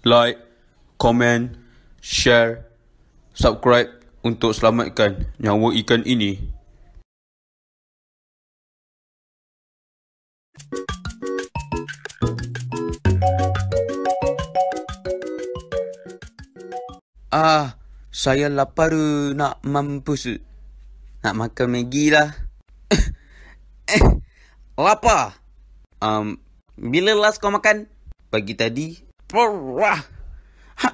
like, komen, share, subscribe untuk selamatkan nyawa ikan ini. Saya lapar, nak mampus. Nak makan Maggi lah. Lapar. Bila last kau makan? Pagi tadi. Wah.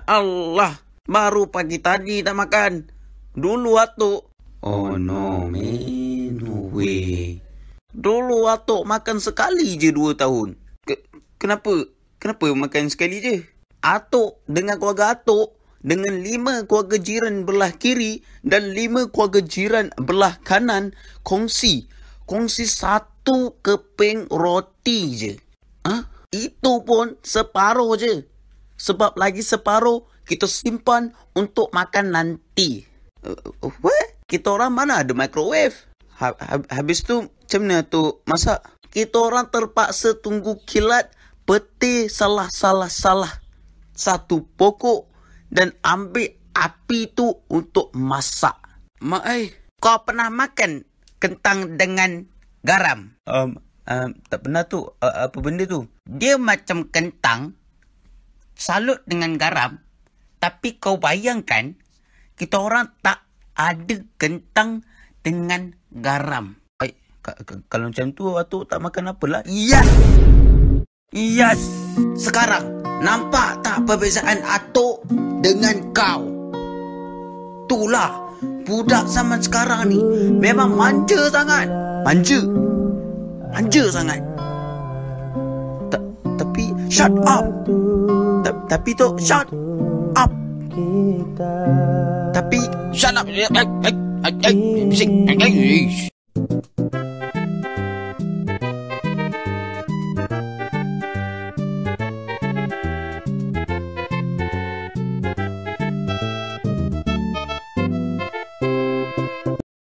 Allah. Baru pagi tadi tak makan. Dulu atuk. Oh no, man. No way. Dulu atuk makan sekali je 2 tahun. Kenapa makan sekali je? Atuk dengan keluarga atuk, dengan 5 keluarga jiran belah kiri dan 5 keluarga jiran belah kanan kongsi 1 keping roti je. Itu pun separuh je. Sebab lagi separuh kita simpan untuk makan nanti. What? Kita orang mana ada microwave? Habis tu macam mana tu masak? Kita orang terpaksa tunggu kilat peti salah satu pokok dan ambil api tu untuk masak. Mak kau pernah makan kentang dengan garam? Tak pernah tu. Apa benda tu? Dia macam kentang salut dengan garam. Tapi kau bayangkan, kita orang tak ada kentang dengan garam. Kalau macam tu, atuk tak makan apalah. Yes! Sekarang, nampak tak perbezaan atuk dengan kau? Itulah, budak zaman sekarang ni memang manja sangat. Manja sangat. Tapi, shut up! Tapi tu, shut up! Tapi, shut up! Bising!